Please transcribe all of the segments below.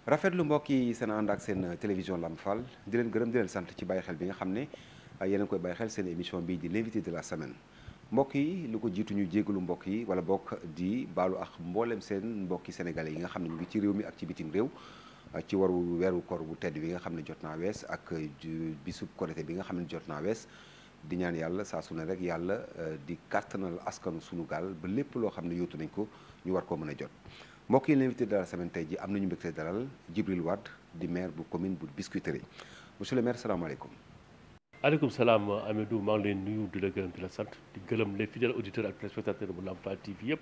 rafetlu mbokk yi seen ànd ak seen télévision Lamp Fall di leen gërëm di leen sant ci bàyyi xel bi nga xam ne yéen a ngi koy bàyyi xel seen émission bii di l'invité de la semaine mbokk yi lu ko jiitu ñu jégalu mbokk yi wala bokk di baalu ak mboolem seen mbokki sénégalais yi nga xam ne ñu ngi ci réew mi ak ci bitim réew ci weeru koor bu tedd bi nga xam ne jot naa wees ak bisub korité bi nga xam ne jot naa wees di ñaan yàlla saa su ne rek yàlla di kàttanal askanu sunu gaal ba lépp loo xam ne yóotu nañ ko ñu war koo mën a jot mbokk yi l'invité de la semaine tey ji am nañu mbégte dalal Djibril Wade di maire bu commune bu Biscuiterie monsieur le maire salaamaaleykum. aleykum salaam Amidou maa ngi leen nuyu di la gërëm di la sant di gërëm les fidèles auditeurs ak téléspectateurs bu Lamp Fall TV yëpp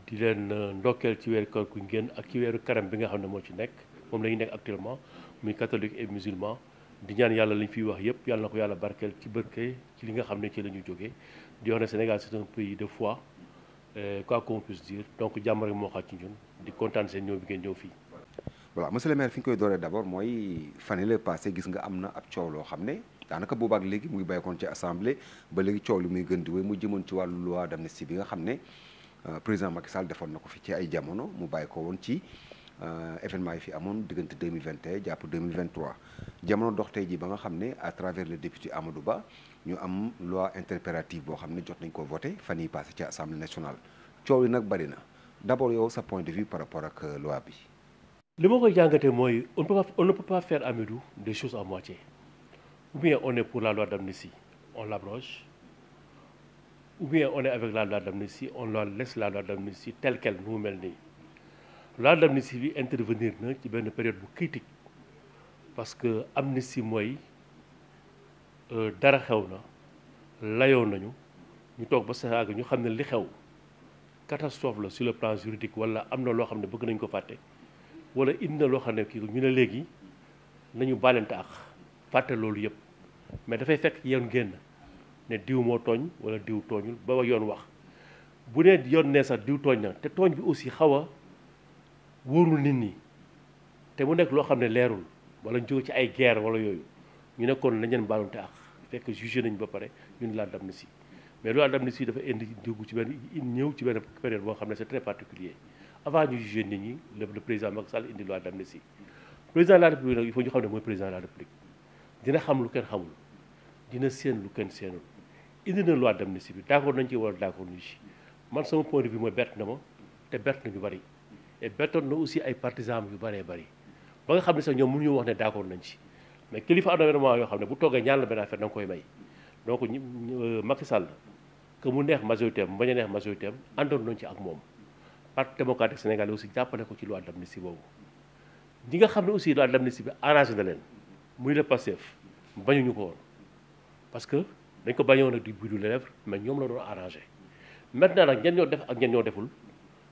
di leen ndokkeel ci weeru koor gu ngeen ak ci weeru karam bi nga xam ne moo ci nekk moom la ñu nekk actuellement muy catholique et musulman di ñaan yàlla li ñu fiy wax yëpp yàlla na ko yàlla barkeel ci barke ci li nga xam ne ci la ñu jógee di wax ne Sénégal c'est un pays de foi quoi qu'on puisse dire donc jàmm rek moo xaaj ci ñun di kontaan seen ñëw bi ngeen ñëw fii. voilà monsieur le maire fi ñu koy dooree d'abord mooy fan yii la passé gis nga am na ab coow loo xam ne daanaka boobaak léegi mu ngi bàyyikoon ci assemblée ba léegi coow li muy gën di wéy mu jëmoon ci wàllu loi d'amnistie bi nga xam ne président Macky Sall defoon na ko fi ci ay jamono mu bàyyi ko woon ci événement yi fi amoon diggante 2021 jàpp 2023 jamono dox tey ji ba nga xam ne à travers le député Amadou Ba ñu am loi interprétative boo xam ne jot nañ ko voté fan yii passé ci assemblée nationale coow li nag bari na d'abord yow sa point de vue par rapport ak loi bi. li ma koy jàngatee mooy on ne peut pas faire Amidou des choses à moitié ou bien on est pour la loi d'amnistie on l'abroge ou bien on est avec la loi d'amnistie on laisse la loi d'amnistie telle quelle nu mu mel nii loi d'amnistie bi intervenir na ci benn période bu critique parce que amnistie mooy dara xew na layoo nañu ñu toog ba saaga ñu xam ne li xew catastrophe la sur le plan juridique wala am na loo xam ne bëgg nañ ko fàtte wala indi na loo xam ne kii ñu ne léegi nañu baalante ak fàtte loolu yëpp mais dafay fekk yoon génn ne diw moo tooñ wala diw tooñul ba yoon wax bu nee yoon nee sax diw tooñ na te tooñ bi aussi xaw a wóorul nit ñi te mu nekk loo xam ne leerul wala ñu jóge ci ay guerre wala yooyu ñu ne kon nañ leen baalante ak fekk jugé nañ ba pare ñun loi d'amnistie mais loi d'amnistie dafa indi dugg ci benn ñëw ci benn période boo xam ne c'est très particulier avant ñu jugé nit ñi le président Macky Sall indi loi d'amnistie président de la République nag il faut ñu xam ne mooy président de la République dina xam lu kenn xamul dina séen lu kenn séenul indi na loi d'amnistie bi d'accord nañ ci wala d'accord ñu ci man sama point de vue mooy bett na ma te bett na ñu bari et bettoon na aussi ay partisans yu bëree bëri ba nga xam ne sax ñoom mënuñu wax ne d'accord nañ ci mais kilifa am na vraiment yoo xam ne bu toogee ñaan la benn affaire da nga koy may donc Macky Sall que mu neex majorité am bañ a neex majorité am àndoon nañ ci ak moom parti démocratique sénégalais aussi jàppale ko ci loi d'amnistie boobu ñi nga xam ne aussi loi d'amnistie bi arrangé na leen muy le Pastef bañuñu ko woon parce que dañ ko bañoon nag du bout de lèvre mais ñoom la doon arrangé maintenant nag ñen ñoo def ak ñen ñoo deful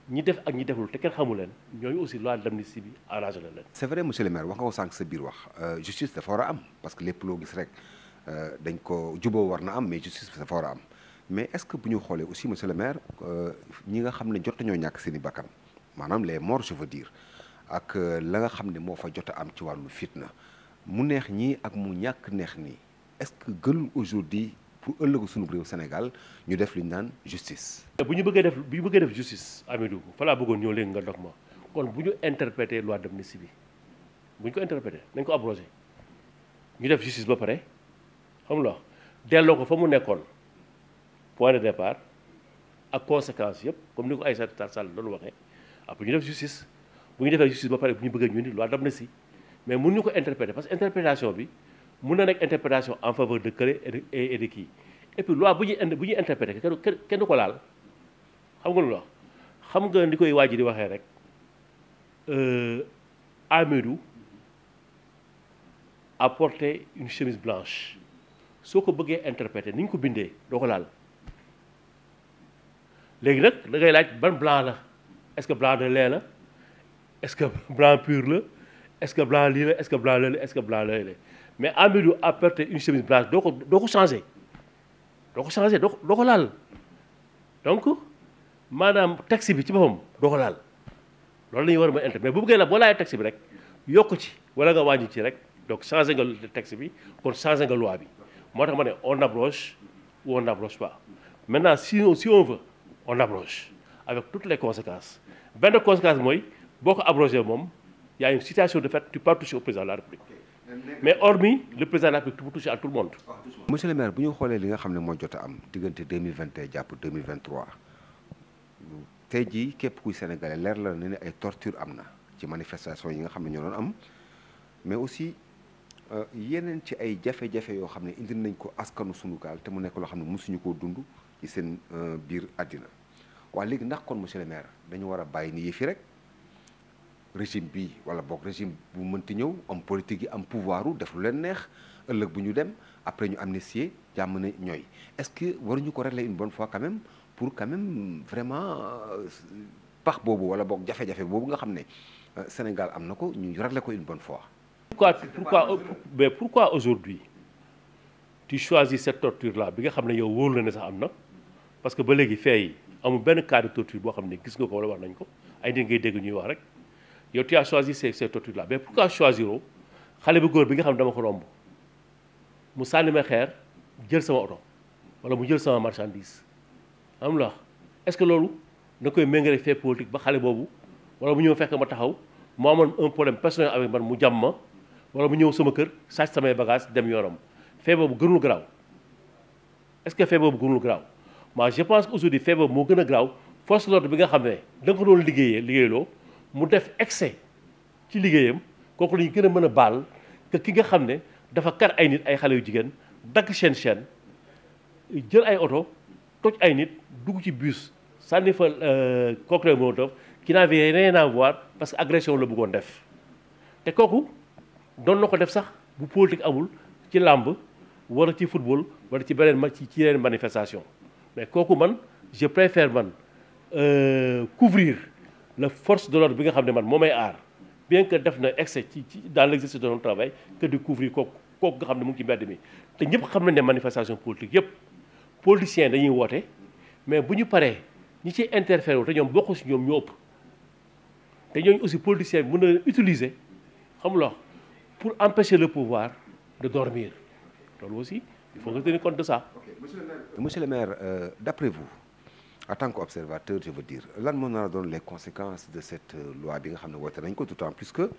ñi def ak ñi deful te kenn xamu leen ñooñu aussi loi d'amnistie bi arrangé na leen. c'est vrai monsieur le maire wax nga ko sànq sa biir wax justice dafa war a am parce que lépp loo gis rek dañ ko juboo war na am mais justice dafa war a am mais est-ce que bu ñu xoolee aussi monsieur le maire ñi nga xam ne jot nañoo ñàkk seen i bakkan maanaam les morts je veux dire ak la nga xam ne moo fa jot a am ci wàllu fitna mu neex ñii ak mu ñàkk neex nii est-ce que gënul aujourd'hui pour ëllëgu sunu réew Sénégal ñu def li ñu naan justice. bu ñu bëggee def justice Amidou fa laa bëggoon ñëw léegi nga dog ma kon bu ñu interpréter loi d'amnistie bi bu ñu ko interpréter nañ ko abroger ñu def justice ba pare xam nga delloo ko fa mu nekkoon point de départ ak conséquences yëpp comme ni ko Aïssata Tall Sall doon waxee après ñu def justice bu ñu defee justice ba pare bu ñu bëggee ñu ni loi d'amnistie mais mun ñu ko interpréter parce que interprétation bi mun na nekk interprétation en faveur de kële et de kii et puis loi bu ñuy interpréter kenn du ko laal xam nga lu wax xam nga ni koy waaj di waxee rek Amidou a porté une chemise blanche soo ko bëggee interpréter ni ñu ko bindee doo ko laal léegi nag da ngay laaj ban blanc la est-ce que blanc de lait la est-ce que blanc pur la est-ce que blanc lii la est-ce que blanc lii la est-ce que blanc lii la mais Amidou a porté une chemise blanche doo ko changer doo ko laal donc maanaam texte bi ci boppam doo ko laal loolu la ñuy war a mën a interpréter mais bu bëggee la boo laajee texte bi rek yokk ci wala nga wàññi ci rek donc changer nga texte bi kon changer nga loi bi moo tax ma ne on abroge ou on n'abroge pas maintenant si on veut on abroge avec toutes les conséquences benn conséquence mooy boo ko abrogé moom y a une situation de fait, tu peux pas toucher au président de la République. Mais hormis le président de la République, tu peux toucher à tout le monde. monsieur le maire bu ñu xoolee li nga xam ne moo jot a am diggante 2021 jàpp 2023 tey jii képp kuy sénégalais leer la ne ay torture am na ci manifestation yi nga xam ne ñoo doon am mais aussi yeneen ci ay jafe-jafe yoo xam ne indi nañ ko askanu sunu gaal te mu nekk loo xam ne mësuñu koo dund ci seen biir àddina waaye léegi ndax kon monsieur le maire dañu war a bàyyi ni yëfi rek régime bi wala boog régime bu mënti ñëw homme politique yi am pouvoir u def lu leen neex ëllëg bu ñu dem après ñu amnistier jàmm ne ñooy est-ce que waruñu ko régler une bonne fois quand même pour quand même vraiment pax boobu wala boog jafe-jafe boobu nga xam ne Sénégal am na ko ñu régler ko une bonne fois. Pourquoi aujourd'hui tu choisis cette torture là bi nga xam ne yow wóor la ne sax am na parce que ba léegi fee yi amul benn cas de torture boo xam ne gis nga ko wala wax nañ ko ay nit ngay dégg ñuy wax rek yow tu as choisi ces tortures là mais pourquoi choisiroo xale bu góor bi nga xam ne dama ko romb mu sànni ma xeer jël sama oto wala mu jël sama marchandise am la est-ce que loolu da koy méngale fait politique ba xale boobu wala mu ñëw fekk ma taxaw mu amoon un problème personnel avec man mu jàmm ma wala mu ñëw sama kër sàcc samay bagage dem yoonam fait boobu gënul garaaw est-ce que fait boobu gënul garaaw moi je pense que aujourd'hui fait boobu moo gën a garaaw force de l'ordre bi nga xam ne da nga ko doon liggéeyloo mu def excès ci liggéeyam kooku la ñu gën a mën a baal que ki nga xam ne dafa kar ay nit ay xale yu jigéen dagg chaîne jël ay oto toj ay nit dugg ci bus sànni fa cocktail molotov qui n'avait rien à voir parce que agression la bëggoon def te kooku doon na ko def sax bu politique amul ci làmb wala ci football wala ci beneen ci yeneen manifestation mais kooku man je préfère man couvrir la force de l'ordre bi nga xam ne man moo may aar bien que def na excès ci dans l'exercice de notre travail que de couvrir kooku nga xam ne mu ngi ci mbedd mi te ñëpp xam nañ ne manifestation politique yëpp politiciens dañuy woote mais bu ñu paree ñi ciy interféré wu te ñoom bokku si ñoom ñoo ëpp te ñooñu aussi politiciens bi mën na utiliser xam nga pour empêcher le pouvoir de dormir loolu aussi il faut nga tenir compte de ça. Monsieur le maire d'après vous en tant qu'observateur je veux dire lan moo nar a doon les conséquences de cette loi bi nga xam ne woote nañ ko tout en plus que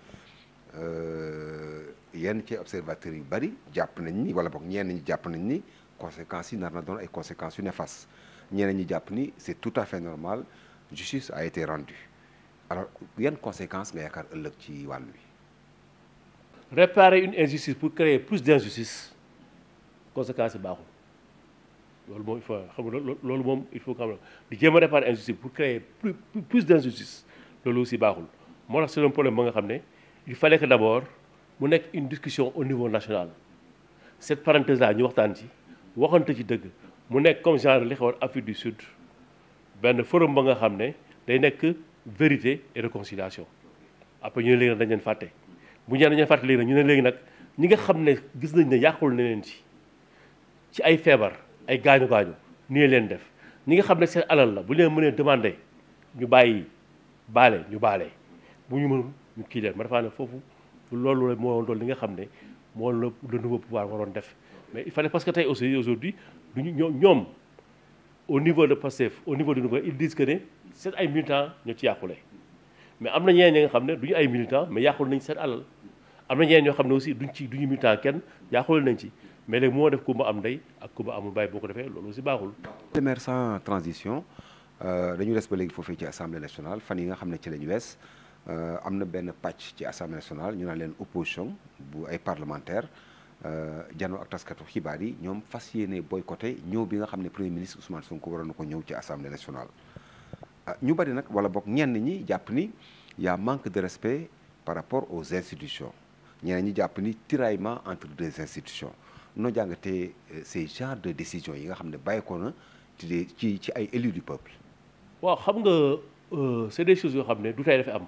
yenn ci observateurs yu bari jàpp nañ ni wala boog ñenn ñi jàpp nañ ni conséquences yi nar na doon ay conséquences yu néfastes ñeneen ñi jàpp ni c'est tout à fait normal justice a été rendue alors yan conséquences nga yaakaar ëllëg ci wàll wi. Réparer une injustice pour créer plus d'injustice conséquences yi baaxul loolu moom il faut xam nga loolu moom il faut xam di jéem a réparer injustice pour créer plus d'injustice loolu aussi baaxul moo tax c'est un problème ba nga xam ne il fallait que d'abord mu nekk une discussion au niveau national cette parenthèse là ñu waxtaan ci waxante ci dëgg mu nekk comme genre li xewoon Afrique du Sud benn forum ba nga xam ne day nekk vérité et réconciliation après ñu ne léegi nag dañ leen fàtte bu ñu leen fàtte léegi nag ñu ne léegi nag ñi nga xam ne gis nañ ne yàqul na leen ci ay feebar ay gaañu nii leen def ñi nga xam ne seen alal la bu leen mënee demander ñu bàyyi baale ñu baale bu ñu mënul ñu kii leen ma defaa ne foofu loolu moo doon li nga xam ne moo la le nouveau pouvoir waroon def mais il fallait parce que tey aussi aujourd'hui duñu ñoom au niveau de Pastef au niveau du nouveau ils disent que ne seen ay militants ñoo ci yàqule mais am na ñeneen ñi nga xam ne duñu ay militants mais yàqul nañ seen alal am na ñeneen ñoo xam ne aussi duñu militant kenn yàqul nañ ci mais léegi moo def ku ma am ndey ak ku ma amul bàyyi boo ko defee loolu aussi baaxul. le maire sans transition dañu des ba léegi foofee ci assemblée nationale fan yi nga xam ne ci la ñu wees am na benn pàcc ci assemblée nationale ñu naan leen opposition bu ay parlementaires janoo ak taskatu xibaar yi ñoom fas yéene boycotté ñëw bi nga xam ne premier ministre Ousmane Sonko waroon na ko ñëw ci assemblée nationale. ñu bari nag wala boog ñenn ñi jàpp ni y a manque de respect par rapport aux institutions ñeneen ñi jàpp ni tiraillement entre deux institutions noo jàngatee ces genres de décisions yi nga xam ne bàyyeekoo na ci ay élus du peuple. waaw xam nga c'est des choses yoo xam ne du tey dafa am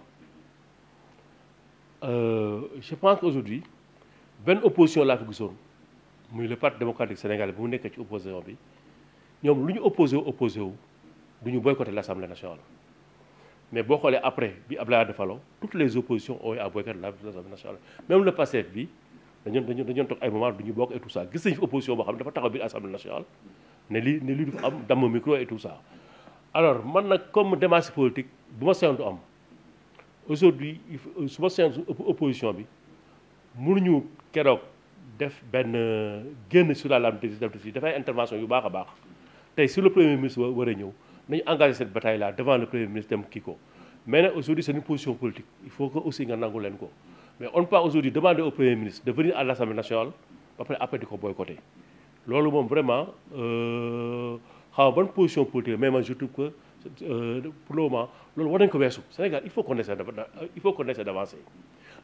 je pense qu'aujourd'hui benn opposition laa fi gisoon muy le parti démocratique sénégalais bu mu nekkee ci opposition bi ñoom lu ñu opposé wu du ñu boycotter l'Assemblée nationale mais boo xoolee après bi Abdoulaye Wade faloo toutes les oppositions ont eu à boycotter l'Assemblée nationale même le Pastef bi dañoon toog ay moment du ñu bokk et tout ça gis nañu fi opposition boo xam ne dafa taxaw biir Assemblée nationale ne lii du fa am damm micro et tout ça alors man nag comme démarche politique bu ma seetlu am aujourd'hui su ma seen opposition bi mënuñu keroog def benn génn sur la lame des dafay intervention yu baax a baax tey sur le premier ministre war a ñëw nañu engagé cette bataille là devant le premier ministre dem kii ko mais nag aujourd'hui c'est une position politique il faut que aussi nga nangu leen ko mais on ne peut pas aujourd'hui demander au premier ministre de venir à l'Assemblée nationale après di ko boycotter loolu moom vraiment xaw ma bonne position politique mais man je trouve que pour le moment loolu war nañu ko weesu Sénégal il faut qu'on essaie d'avancer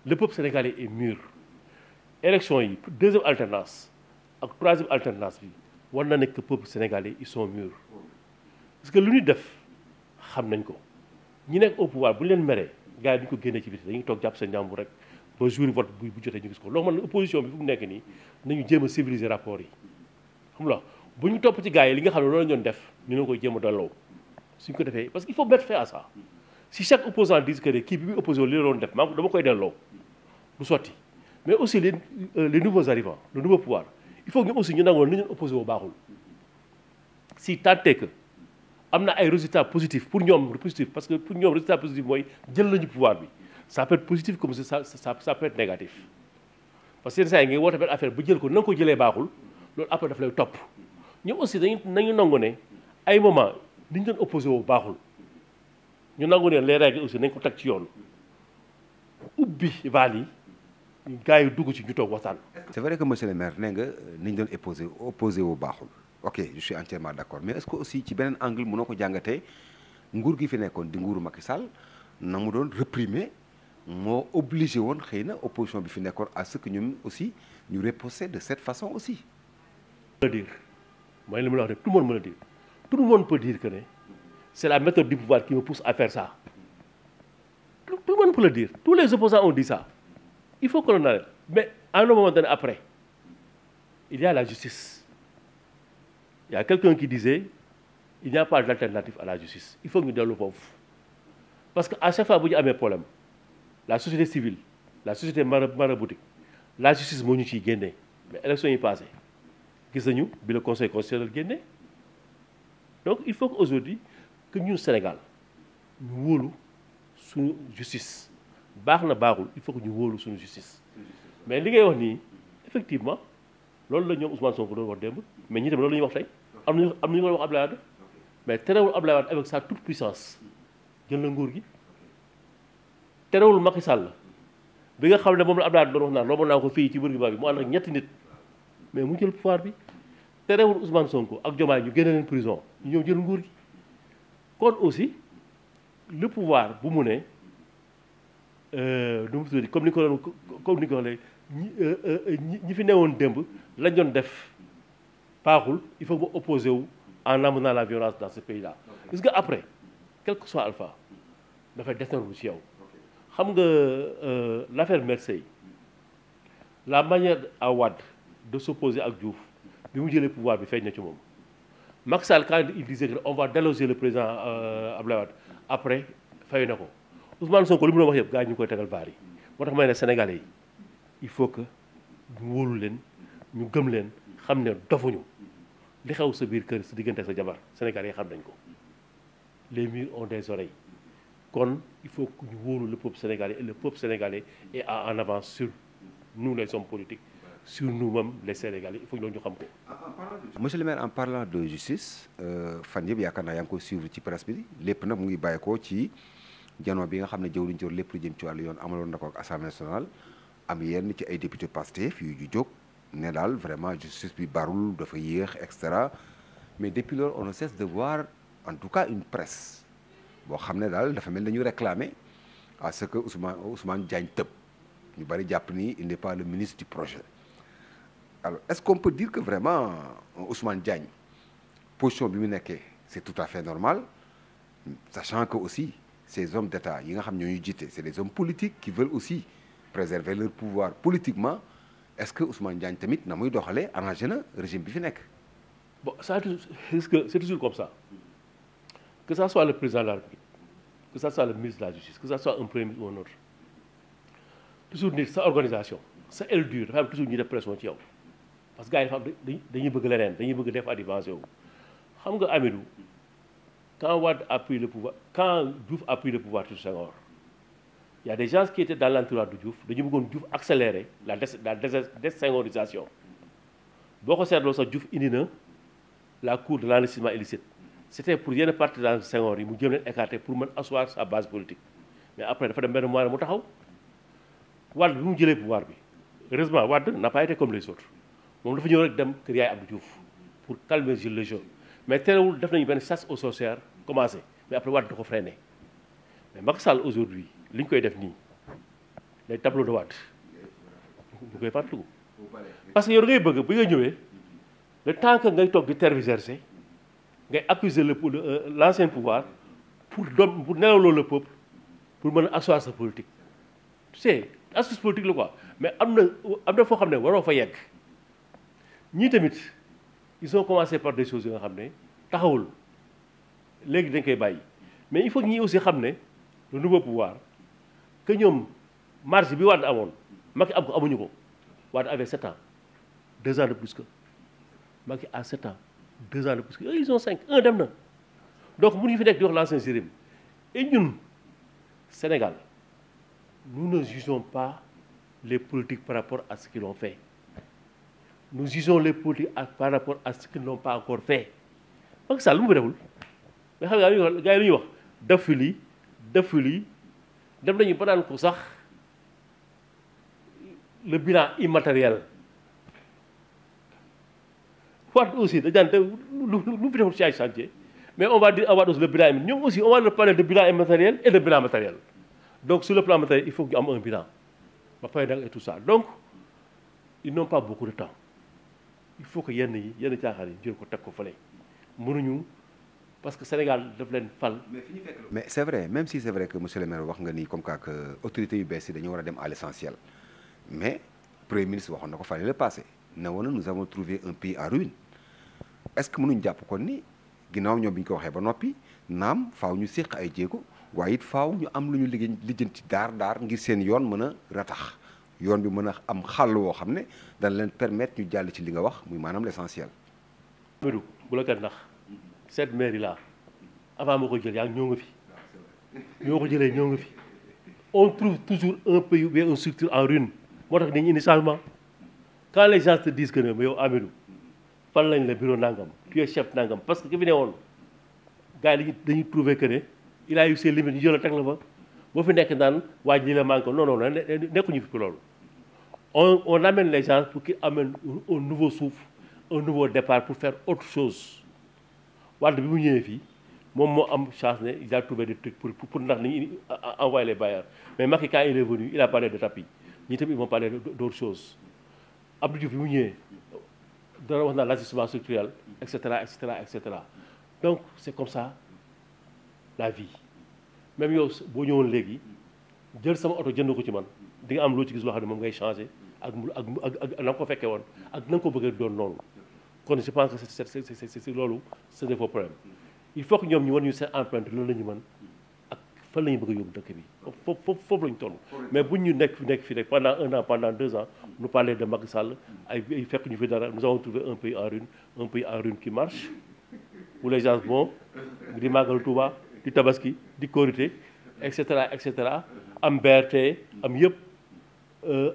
le peuple sénégalais est mûr élection yi deuxième alternance ak troisième alternance bi war na nekk peuple sénégalais ils sont mûrs parce que lu ñu def xam nañ ko ñi nekk au pouvoir bu leen meree gars yi duñu ko génnee ci biti dañuy toog jàpp seen njàmbur rek ba jour vote bu jotee ñu gis ko loolu man opposition bi fu mu nekk nii nañu jéem a civiliser rapport yi xam nga bu ñu topp ci gars yi li nga xam ne loolu la ñu doon def ñu ne koy jéem a delloo suñ ko defee parce que il faut mettre fin à ça si chaque opposant dit que kii bi muy opposé li la doon def dama koy delloo du sotti mais aussi les nouveaux arrivants le nouveau pouvoir il faut que ñoom aussi ñu nangoon ni ñu opposé wu baaxul si tant est que am na ay résultats positifs pour ñoom positif parce que pour ñoom résultat positif mooy jël nañu pouvoir bi ça peut être positif comme ça peut être négatif parce que yenn saa yi ngay woote benn affaire bu jël ko na nga ko jëlee baaxul loolu après daf lay topp ñoom aussi nañu nangu ne ay moment li ñu doon opposé wu baaxul ñu nangu ne les règles aussi nañ ko teg ci yoon ubbi vaal yi gars yi dugg ci ñu toog waxtaan. c'est vrai que monsieur le maire nee nga ni ñu doon opposé wu baaxul ok je suis entièrement d'accord mais est-ce que aussi ci beneen angle mënoo ko jàngatee nguur gi fi nekkoon di nguuru Macky Sall na mu doon réprimer moo obligé woon xëy na opposition bi fi nekkoon à ce que ñun aussi ñu riposter de cette façon aussi. le dire mooy li ma la wax ne tout le monde me le dire tout le monde peut dire que ne c'est la méthode du pouvoir qui me pousse à faire ça tout le monde peut le dire tous les opposants ont dit ça il faut que l'on arrête mais à un moment donné après il y a la justice il y a quelqu'un qui disait il n'y a pas d'alternative à la justice il faut que ñu dellu foofu parce que à chaque fois bu ñu amee problème la société civile la société maraboutique la justice moo ñu ciy génnee mais élection yi passé gis nañu bi le conseil constitutionnel génne donc il faut que aujourd'hui que ñun Sénégal ñu wóolu suñu justice baax na baaxul il faut que ñu wóolu suñu justice mais li ngay wax nii effectivement loolu la ñoom Ousmane Sonko doon wax démb mais ñi tamit loolu la ñuy wax tey am nañu ko wax Abdoulaye Wade mais terewul Abdoulaye Wade avec sa toute puissance jël na nguur gi terewul Macky Sall bi nga xam ne moom la Abdoulaye Wade doon wax naan romb naa ko fii ci Bourguiba bi mu ànd ak ñetti nit mais mu jël pouvoir bi terewul Ousmane Sonko ak Diomaye ñu génne leen prison ñu ñëw jël nguur gi kon aussi le pouvoir bu mu ne nu mu tudd comme ni ko waxee ñi fi newoon démb lañ doon def baaxul il faut que mu opposé wu en amenant la violence dans ce pays là. parce que après quel que soit Alpha dafay descendre ci yow xam nga l'affaire Merceille la manière à Wade de s'opposer ak Diouf bi mu jëlee pouvoir bi feeñ na ci moom Macky Sall quand il disait que on va déloger le président Abdoulaye Wade après fay na ko Ousmane Sonko li mu doon wax yëpp gars yi ñu koy tegal baar yi moo tax may ne Sénégalais yi il faut que ñu wóolu leen ñu gëm leen xam ne dofuñu li xew sa biir kër sa diggante sa jabar Sénégalais yi xam nañ ko les murs ont des oreilles kon il faut que ñu wóolu le peuple sénégalais et le peuple sénégalais est en avance sur nous les hommes politiques sur nous-mêmes les Sénégalais il faut que loolu ñu xam ko. monsieur le maire en parlant de justice fan yëpp yaakaar naa yaa ngi ko suivre ci presse bi lépp nag mu ngi bàyyeekoo ci janoo bi nga xam ne jëwriñ ci lépp lu jëm ci wàllu yoon amaloon na ko ak assemblée nationale am yenn ci ay député Pastef yu jóg ne daal vraiment justice bi barul dafa yéex et cetera mais depuis lors on ne cesse de voir en tout cas une presse boo xam ne daal dafa mel dañu réclamer à ce que Ousmane Diagne tëb ñu bari jàpp ni il n'est pas le ministre du projet. alors est-ce qu'on peut dire que vraiment Ousmane Diagne position bi mu nekkee c'est tout à fait normal sachant que aussi ces hommes d'État yi nga xam ñoo ñu jiite c'est des hommes politiques qui veulent aussi préserver leur pouvoir politiquement est-ce que Ousmane Diagne tamit na muy doxalee arrangé na régime bi fi nekk. bon ça c'est toujours comme ça que ça soit le président de la République que ça soit le ministre de la Justice que ça soit un premier ministre ou un autre toujours nit sa organisation sa aile dure dafa am toujours ñuy def pression ci yow parce que gars yi dafa am dañuy bëgg leneen dañuy bëgg def advancé wu xam nga Amidou quand Wade a pris le pouvoir quand Diouf a pris le pouvoir sur Senghor Il y a des gens qui étaient dans l'entourage de Diouf dañu bëggoon Diouf accélérer la désengorisation boo ko seetloo sax Diouf indi na la cour de l'enrichissement illicite c'était pour yenn partisans Senghor yi mu jëm leen écarter pour mën asseoir sa base politique mais après dafa dem benn mois mu taxaw Wade bi mu jëlee pouvoir bi heureusement Wade n'a pas été comme les autres moom dafa ñëw rek dem kër yaay Abdou Diouf pour calmer le jeu mais terewul def nañu benn chasse aux sorcières commencé mais après Wade da ko freiné mais Macky Sall aujourd'hui li ñu koy def nii les tableaux de Wade ñu koy fàttaliku parce que yow da ngay bëgg bi nga ñëwee le temps que ngay toog di tergiverser ngay accuser l'ancien pouvoir pour nelawloo le peuple pour mën a asseoir sa politique tu sais astuce politique la quoi mais am na foo xam ne waroo fa yegg ñii tamit ils ont commencé par des choses yi nga xam ne taxawul léegi dañ koy bàyyi mais il faut que ñii aussi xam ne le nouveau pouvoir que ñoom marge bi Wade amoon Macky am ko amuñu ko Wade avait 7 ans 2 ans de plus que Macky a 7 ans 2 ans de plus que eux ils ont 5 un dem na donc mënuñu fi nekk di wax l'ancien régime et ñun Sénégal nous ne jugeons pas les politiques par rapport à ce qu'ils ont fait nous jugeons les politiques par rapport à ce qu'ils n'ont pas encore fait Macky Sall lu mu deful mais xam nga gars yi lu ñuy wax def fi lii dem nañu ba naan ko sax le bilan immatériel Wade aussi dañ daan lu fi deful ci ay chantier mais on va dire à Wade aussi le bilan immatériel ñoom aussi on va leur parler de bilan immatériel et de bilan matériel donc sur le plan matériel il faut que ñu am un bilan ba pare nag et tout ça donc ils n'ont pas beaucoup de temps il faut que yenn caaxaan yi jël ko teg ko fële mënuñu parce que Sénégal daf leen fal. mais c'est vrai même si c'est vrai que monsieur le maire wax nga ni comme quoi que autorités yu bees yi dañu war a dem à l'essentiel mais premier ministre waxoon na ko fallait le passé ne woon na nous avons trouvé un pays en ruine est-ce que mënuñ jàpp kon ni ginnaaw ñoom bi ñu ko waxee ba noppi naam faaw ñu séq ay jéego waaye it faaw ñu am lu ñu lijjanti daar ngir seen yoon mën a ratax yoon bi mën a am xàll woo xam ne dana leen permettre ñu jàll ci li nga wax muy maanaam l'essentiel. Médou bu la kat ndax cette mairie là avant moo ko jël yaa ngi ñoo nga fi ñoo ko jëlee ñoo nga fi on trouve toujours un pays ou bien une structure en ruine moo tax dañuy indi changement quand les gens te disent que ne yow Amadou fan lañ la bureau nangam tu es chef nangam parce que ki fi ne woon gars yi dañuy trouver que ne il a eu ses limites ñu jël a teg la fa boo fi nekk naan waa ji la manqué non nekkuñu fi pour loolu on amène les gens pour qu'ils amènent un nouveau souffle un nouveau départ pour faire autre chose Wade bi mu ñëwee fii moom moo am chance ne il a trouvé des trucs pour ndax nañu envoyer les bailleurs mais Macky quand il est venu il a parlé de tapis ñii tamit ils vont parler d'autres choses Abdou Diouf bi mu ñëwee dana wax naa l'ajustement structurel et cetera donc c'est comme ça la vie même yow boo ñëwoon léegi jël sama oto jënd ko ci man di nga am loo ci gis loo xam ne moom ngay changer ak na nga ko fekkee woon ak na nga ko bëggee doon noonu kon je pense que c'est loolu ce n'est pas problème il faut que ñoom ñu war ñu seen empreinte loolu la ñu mën ak fan la ñu bëgg a yóbbu dëkk bi foofu la ñu toll mais buñ ñu nekk fi rek pendant 1 an pendant 2 ans nous parler de Macky Sall ay fekk ñu fi dara nous avons trouvé un pays en ruine qui marche où les gens vont di màggal Touba di Tabaski di Korité et cetera am BRT am yëpp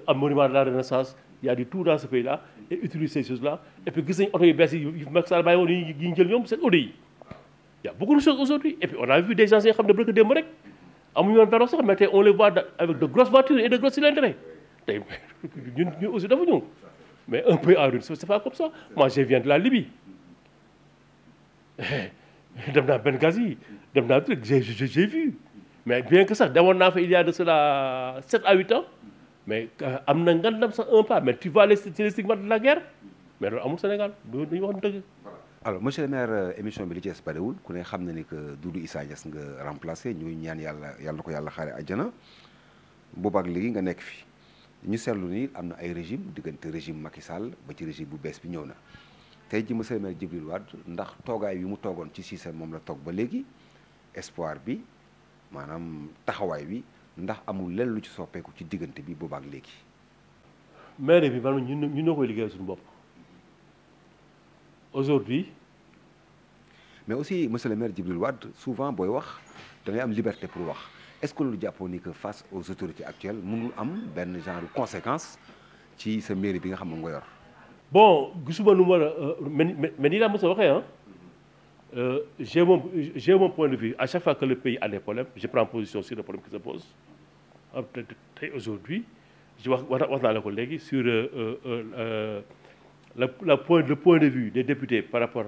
am monument de la Renaissance il y a du tout dans ce pays là et utiliser ces choses là et puis gis nañu oto yu bees yi Macky Sall bàyyi woon yi ñu jël ñoom seen oto yi y a beaucoup de choses aujourd'hui et puis on a vu des gens yi nga xam ne bëgg démb rek amuñu woon vélo sax mais tey on les voit avec de grosses voitures et de gros cylindres tey ñun aussi dafa ñëw mais un peu en ruine c'est pas comme ça moi je viens de la Libye dem naa Benghazi dem naa truc j'ai vu mais bien que sax demoon naa fa il y a de cela 7 à 8 ans mais am na ngandam sax un pas mais tu vois les stigmates de la guerre mais loolu amul Sénégal dañuy wax dëgg. alors monsieur le maire émission bi li ci bariwul ku ne xam na ni que Doudou Issa Niass nga remplacé ñuy ñaan yàlla na ko yàlla xaare àjjana boobaak léegi nga nekk fi ñu seetlu ni am na ay régime diggante régime Macky Sall ba ci régime bu bees bi ñëw na tey ji monsieur le maire Djibril Wade ndax toogaay bi mu toogoon ci Cissé moom la toog ba léegi espoir bi maanaam taxawaay bi ndax amul lenn lu ci soppeeku ci diggante bi boobaak léegi. maire bi man ñun ñoo koy liggéey suñu bopp aujourd'hui. mais aussi monsieur le maire Djibril Wade souvent booy wax da ngay am liberté pour wax est-ce que lu jàppoo ni que face aux autorités actuelles mënul am benn genre conséquence ci sa mairie bi nga xam ne nga yor. bon gisuma nu mu war a mais nii laa mos a waxee ah j'ai mon point de vue à chaque fois que le pays a des problèmes je prends position sur le problème qui se pose tey aujourd'hui je wax naa la ko léegi sur le point de vue des députés par rapport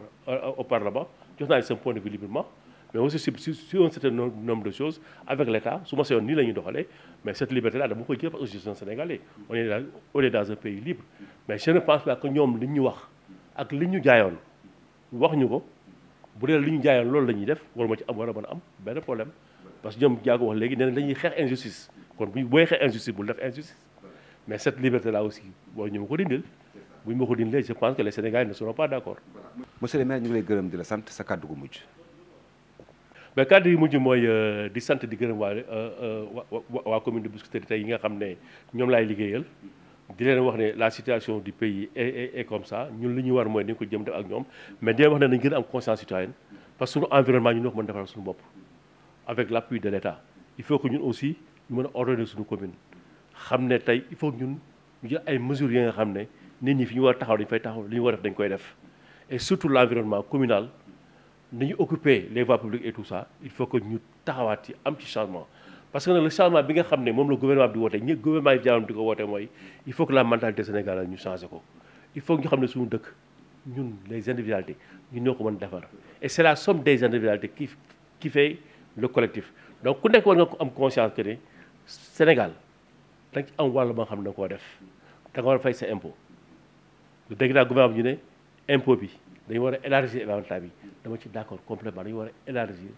au Parlement jox naa seen point de vue librement mais aussi sur un certain nombre de choses avec l'État su ma seyoon nii la ñuy doxalee mais cette liberté là dama koy jël parce que je suis un Sénégalais on est dans un pays libre mais je ne pense pas que ñoom li ñu wax ak li ñu jaayoon wax ñu ko bu dee li ñu jaayoon loolu la ñuy def war ma ci am war a mën a am benn problème parce que ñoom jaago wax léegi nee na dañuy xeex injustice kon booy xeex injustice bul def injustice mais cette liberté là aussi booy ñu ma ko dindil bu ñu ma ko dindilee je pense que les Sénégalais ne seront pas d'accord. monsieur le maire ñu ngi lay gërëm di la sant sa kàddu gu mujj. mais kàddu yi mujj mooy di sant di gërëm waa commune de Biscuiterie tey yi nga xam ne ñoom laay liggéeyal di leen wax ne la situation du pays est comme ça ñun li ñu war mooy dañ ko jëm def ak ñoom mais di leen wax ne nañ gën a am conscience citoyenne parce que suñu environnement ñu ñoo ko mën defaral suñu bopp avec l'appui de l'État il faut que ñun aussi ñu mën a ordonner suñu commune xam ne tey il faut que ñun ñu jël ay mesures yi nga xam ne nit ñi fi ñu war a taxaw dañu fay taxaw li ñu war a def dañ koy def et surtout l'environnement communal nañu occuper les voies publiques et tout ça il faut que ñu taxawaat ci am ci changement parce que nag le changement bi nga xam ne moom la gouvernement bi di woote ñi gouvernement yi jaamam di ko woote mooy il faut que la mentalité sénégalaise ñu changé ko il faut que ñu xam ne suñu dëkk ñun les individualités ñun ñoo ko mën defar et c'est la somme des individualités qui fait le collectif donc ku nekk war nga ko am conscience que ne Sénégal da nga ci am wàll ba nga xam ne da nga koo def da nga war a fay sa impôt dégg naa gouvernement bi ñu ne impôt bi dañu war a élargir éventail bi dama ci d'accord complètement dañu war a élargir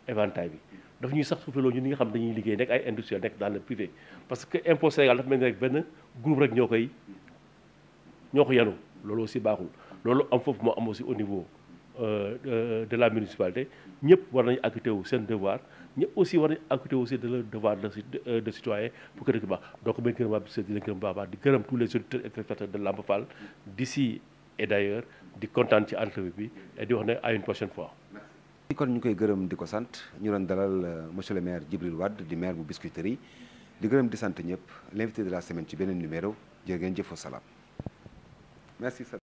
éventail bi dafa ñuy sax suufloo ñun ñi nga xam dañuy liggéey nekk ay industriels nekk dans le privé parce que impôt Sénégal dafa mel ni rek benn groupe rek ñoo ko yanu loolu aussi baaxul loolu am foofu moo am aussi au niveau de la municipalité ñëpp war nañu acquitter wu seen devoir ñëpp aussi war nañu acquitter aussi de leur devoir de citoyen pour que dëkk baax donc may gërëm waa di leen gërëm baax di gërëm tous les auditeurs et téléspectateurs de Lamp Fall d'ici et d'ailleurs di kontaan ci entrevue bi et di wax ne à une prochaine fois. kon ñu koy gërëm di ko sant ñu doon dalal monsieur le maire Djibril Wade di maire bu Biscuiterie di gërëm di sant ñëpp l'invité de la semaine ci beneen numéro jërë ngeen jëf wa salaam merci.